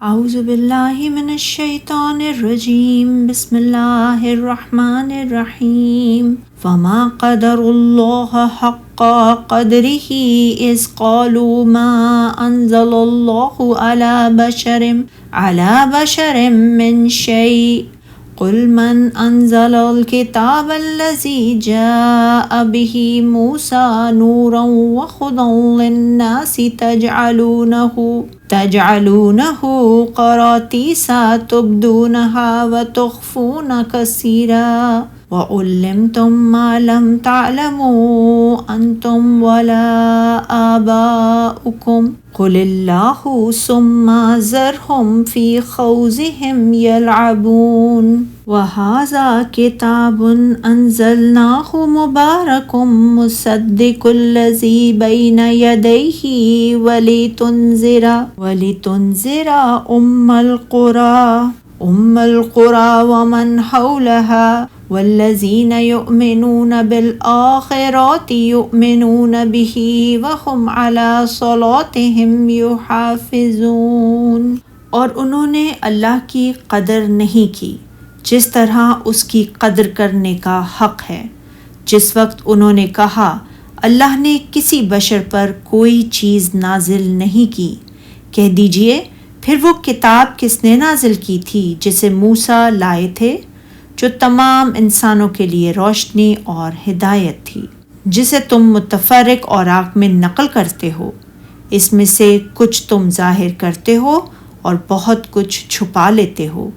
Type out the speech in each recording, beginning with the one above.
اعوذ باللہ من الشیطان الرجیم بسم اللہ الرحمن الرحیم فما قدر اللہ حق قدرہ اذ قالوا ما انزل اللہ علی بشر من شیء قل من انزل الکتاب الذی جاء به موسیٰ نورا وہدی للناس تجعلونه قراطیس تبدونها وتخفون كثيرا وعلمتم ما لم تعلموا انتم ولا آباؤكم قل اللہ ثم ذرهم في خوضهم يلعبون وهذا كتاب أنزلناه مبارك مصدق الذي بين يديه ولتنذر أم القرى ومن حولها والذين يؤمنون بالآخرة يؤمنون به وهم على صلاتهم يحافظون۔ اور انہوں نے اللہ کی قدر نہیں کی جس طرح اس کی قدر کرنے کا حق ہے۔ جس وقت انہوں نے کہا اللہ نے کسی بشر پر کوئی چیز نازل نہیں کی، کہہ دیجئے پھر وہ کتاب کس نے نازل کی تھی جسے موسیٰ لائے تھے، جو تمام انسانوں کے لیے روشنی اور ہدایت تھی، جسے تم متفرق اوراق میں نقل کرتے ہو، اس میں سے کچھ تم ظاہر کرتے ہو اور بہت کچھ چھپا لیتے ہو،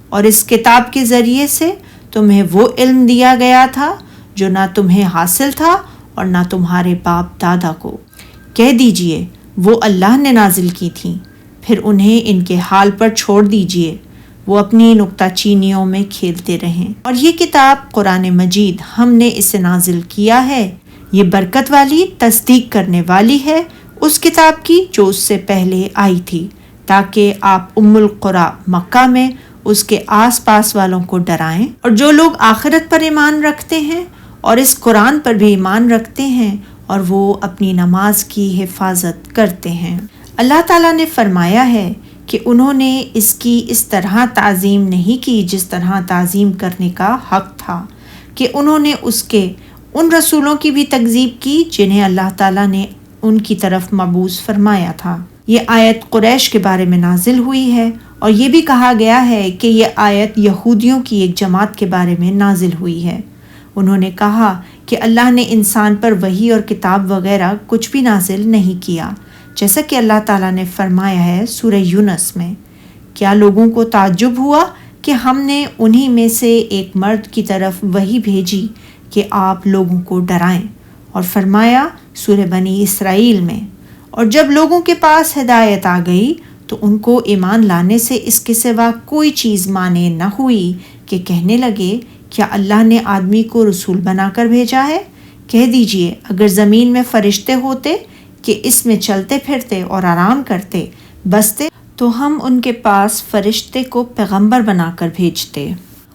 اور اس کتاب کے ذریعے سے تمہیں وہ علم دیا گیا تھا جو نہ تمہیں حاصل تھا اور نہ تمہارے باپ دادا کو۔ کہہ دیجئے وہ اللہ نے نازل کی تھیں، پھر انہیں ان کے حال پر چھوڑ دیجئے، وہ اپنی نکتہ چینیوں میں کھیلتے رہیں۔ اور یہ کتاب قرآن مجید ہم نے اسے نازل کیا ہے، یہ برکت والی تصدیق کرنے والی ہے اس کتاب کی جو اس سے پہلے آئی تھی، تاکہ آپ ام القریٰ مکہ میں اس کے آس پاس والوں کو ڈرائیں، اور جو لوگ آخرت پر ایمان رکھتے ہیں اور اس قرآن پر بھی ایمان رکھتے ہیں اور وہ اپنی نماز کی حفاظت کرتے ہیں۔ اللہ تعالیٰ نے فرمایا ہے کہ انہوں نے اس کی اس طرح تعظیم نہیں کی جس طرح تعظیم کرنے کا حق تھا، کہ انہوں نے اس کے ان رسولوں کی بھی تکذیب کی جنہیں اللہ تعالیٰ نے ان کی طرف مبعوث فرمایا تھا۔ یہ آیت قریش کے بارے میں نازل ہوئی ہے، اور یہ بھی کہا گیا ہے کہ یہ آیت یہودیوں کی ایک جماعت کے بارے میں نازل ہوئی ہے۔ انہوں نے کہا کہ اللہ نے انسان پر وحی اور کتاب وغیرہ کچھ بھی نازل نہیں کیا، جیسا کہ اللہ تعالیٰ نے فرمایا ہے سورہ یونس میں، کیا لوگوں کو تعجب ہوا کہ ہم نے انہی میں سے ایک مرد کی طرف وحی بھیجی کہ آپ لوگوں کو ڈرائیں، اور فرمایا سورہ بنی اسرائیل میں، اور جب لوگوں کے پاس ہدایت آ گئی تو ان کو ایمان لانے سے اس کے سوا کوئی چیز مانے نہ ہوئی کہ کہنے لگے کیا اللہ نے آدمی کو رسول بنا کر بھیجا ہے؟ کہہ دیجئے اگر زمین میں فرشتے ہوتے کہ اس میں چلتے پھرتے اور آرام کرتے بستے تو ہم ان کے پاس فرشتے کو پیغمبر بنا کر بھیجتے۔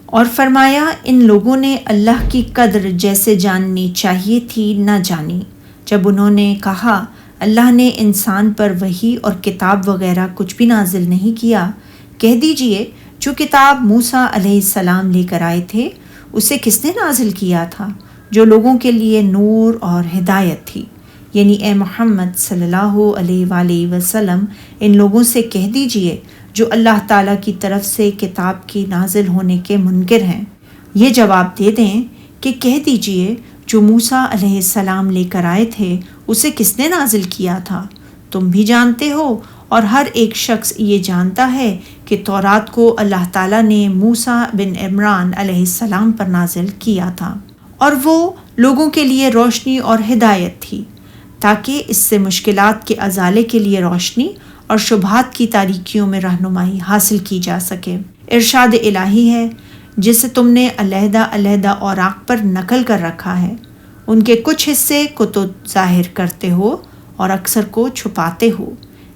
اور فرمایا ان لوگوں نے اللہ کی قدر جیسے جاننی چاہیے تھی نہ جانی، جب انہوں نے کہا اللہ نے انسان پر وحی اور کتاب وغیرہ کچھ بھی نازل نہیں کیا۔ کہہ دیجئے جو کتاب موسیٰ علیہ السلام لے کر آئے تھے اسے کس نے نازل کیا تھا، جو لوگوں کے لیے نور اور ہدایت تھی، یعنی اے محمد صلی اللہ علیہ وآلہ وسلم ان لوگوں سے کہہ دیجئے جو اللہ تعالیٰ کی طرف سے کتاب کی نازل ہونے کے منکر ہیں، یہ جواب دے دیں کہ کہہ دیجئے جو موسیٰ علیہ السلام لے کر آئے تھے اسے کس نے نازل کیا تھا، تم بھی جانتے ہو اور ہر ایک شخص یہ جانتا ہے کہ تورات کو اللہ تعالیٰ نے موسیٰ بن عمران علیہ السلام پر نازل کیا تھا، اور وہ لوگوں کے لیے روشنی اور ہدایت تھی تاکہ اس سے مشکلات کے ازالے کے لیے روشنی اور شبہات کی تاریکیوں میں رہنمائی حاصل کی جا سکے۔ ارشاد الہی ہے جسے تم نے علیحدہ علیحدہ اوراق پر نقل کر رکھا ہے، ان کے کچھ حصے کو تو ظاہر کرتے ہو اور اکثر کو چھپاتے ہو،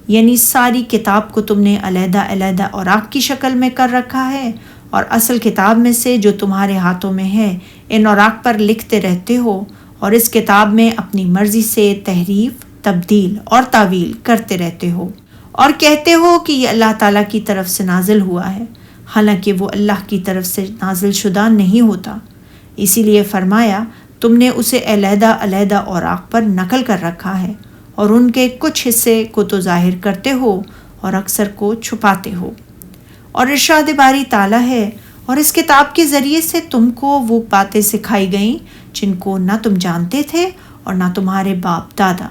یعنی ساری کتاب کو تم نے علیحدہ علیحدہ اوراق کی شکل میں کر رکھا ہے، اور اصل کتاب میں سے جو تمہارے ہاتھوں میں ہے ان اوراق پر لکھتے رہتے ہو، اور اس کتاب میں اپنی مرضی سے تحریف، تبدیل اور تعویل کرتے رہتے ہو، اور کہتے ہو کہ یہ اللہ تعالیٰ کی طرف سے نازل ہوا ہے، حالانکہ وہ اللہ کی طرف سے نازل شدہ نہیں ہوتا۔ اسی لیے فرمایا تم نے اسے علیحدہ علیحدہ اوراق پر نقل کر رکھا ہے، اور ان کے کچھ حصے کو تو ظاہر کرتے ہو اور اکثر کو چھپاتے ہو۔ اور ارشاد باری تعالیٰ ہے، اور اس کتاب کے ذریعے سے تم کو وہ باتیں سکھائی گئیں جن کو نہ تم جانتے تھے اور نہ تمہارے باپ دادا۔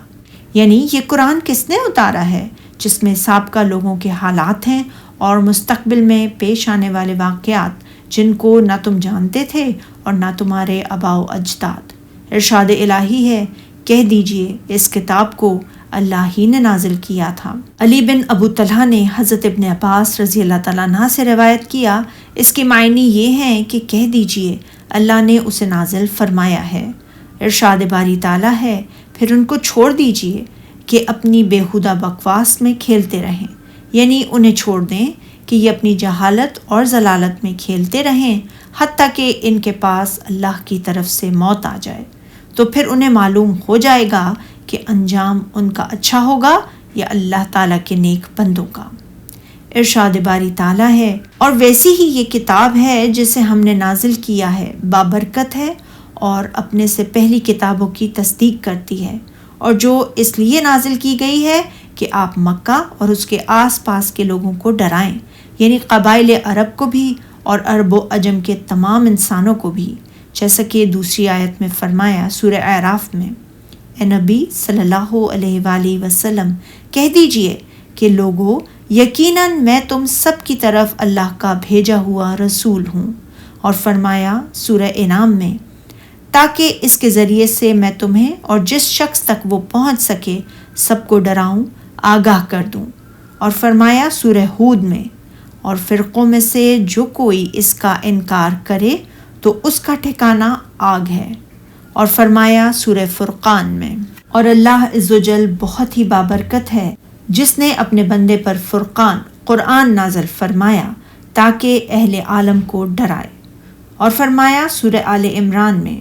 یعنی یہ قرآن کس نے اتارا ہے جس میں سابقہ لوگوں کے حالات ہیں اور مستقبل میں پیش آنے والے واقعات جن کو نہ تم جانتے تھے اور نہ تمہارے آباء و اجداد۔ ارشاد الہی ہے، کہہ دیجئے اس کتاب کو اللہ ہی نے نازل کیا تھا۔ علی بن ابو طلحہ نے حضرت ابن عباس رضی اللہ تعالیٰ عنہ سے روایت کیا، اس کے معنی یہ ہیں کہ کہہ دیجئے اللہ نے اسے نازل فرمایا ہے۔ ارشاد باری تعالیٰ ہے، پھر ان کو چھوڑ دیجئے کہ اپنی بیہودہ بکواس میں کھیلتے رہیں، یعنی انہیں چھوڑ دیں کہ یہ اپنی جہالت اور ضلالت میں کھیلتے رہیں حتیٰ کہ ان کے پاس اللہ کی طرف سے موت آ جائے، تو پھر انہیں معلوم ہو جائے گا کہ انجام ان کا اچھا ہوگا یا اللہ تعالیٰ کے نیک بندوں کا۔ ارشاد باری تعالیٰ ہے، اور ویسی ہی یہ کتاب ہے جسے ہم نے نازل کیا ہے، بابرکت ہے اور اپنے سے پہلی کتابوں کی تصدیق کرتی ہے، اور جو اس لیے نازل کی گئی ہے کہ آپ مکہ اور اس کے آس پاس کے لوگوں کو ڈرائیں، یعنی قبائل عرب کو بھی اور عرب و عجم کے تمام انسانوں کو بھی، جیسا کہ دوسری آیت میں فرمایا سورہ اعراف میں، اے نبی صلی اللہ علیہ وآلہ وسلم کہہ دیجئے کہ لوگو یقیناً میں تم سب کی طرف اللہ کا بھیجا ہوا رسول ہوں، اور فرمایا سورہ انعام میں، تاکہ اس کے ذریعے سے میں تمہیں اور جس شخص تک وہ پہنچ سکے سب کو ڈراؤں، آگاہ کر دوں، اور فرمایا سورہ ہود میں، اور فرقوں میں سے جو کوئی اس کا انکار کرے تو اس کا ٹھکانہ آگ ہے، اور فرمایا سورہ فرقان میں، اور اللہ عز و جل بہت ہی بابرکت ہے جس نے اپنے بندے پر فرقان قرآن نازل فرمایا تاکہ اہل عالم کو ڈرائے، اور فرمایا سورہ آل عمران میں،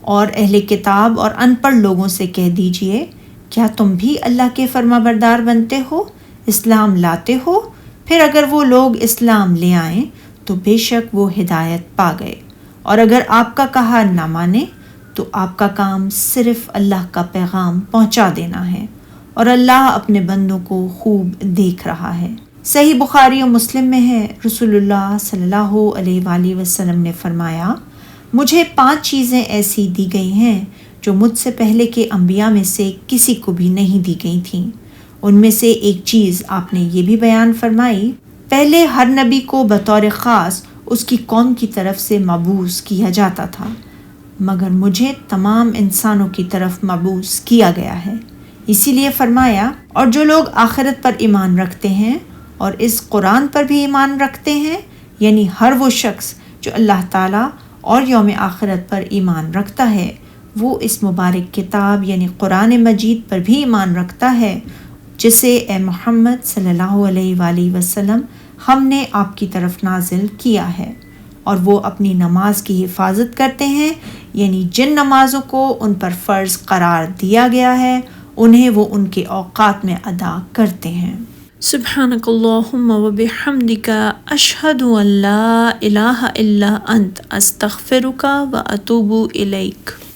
اور اہل کتاب اور ان پڑھ لوگوں سے کہہ دیجئے کیا تم بھی اللہ کے فرما بردار بنتے ہو، اسلام لاتے ہو؟ پھر اگر وہ لوگ اسلام لے آئیں تو بے شک وہ ہدایت پا گئے، اور اگر آپ کا کہا نہ مانے تو آپ کا کام صرف اللہ کا پیغام پہنچا دینا ہے، اور اللہ اپنے بندوں کو خوب دیکھ رہا ہے۔ صحیح بخاری و مسلم میں ہے، رسول اللہ صلی اللہ علیہ وآلہ وسلم نے فرمایا، مجھے 5 چیزیں ایسی دی گئی ہیں جو مجھ سے پہلے کے انبیاء میں سے کسی کو بھی نہیں دی گئی تھیں۔ ان میں سے ایک چیز آپ نے یہ بھی بیان فرمائی، پہلے ہر نبی کو بطور خاص اس کی قوم کی طرف سے مبعوث کیا جاتا تھا، مگر مجھے تمام انسانوں کی طرف مبعوث کیا گیا ہے۔ اسی لیے فرمایا، اور جو لوگ آخرت پر ایمان رکھتے ہیں اور اس قرآن پر بھی ایمان رکھتے ہیں، یعنی ہر وہ شخص جو اللہ تعالیٰ اور یوم آخرت پر ایمان رکھتا ہے، وہ اس مبارک کتاب یعنی قرآن مجید پر بھی ایمان رکھتا ہے جسے اے محمد صلی اللہ علیہ وآلہ وسلم ہم نے آپ کی طرف نازل کیا ہے، اور وہ اپنی نماز کی حفاظت کرتے ہیں، یعنی جن نمازوں کو ان پر فرض قرار دیا گیا ہے انہیں وہ ان کے اوقات میں ادا کرتے ہیں۔ سبحانک اللہم و بحمدک، اشہد ان لا الہ الا انت، استغفرک و اتوب الیک۔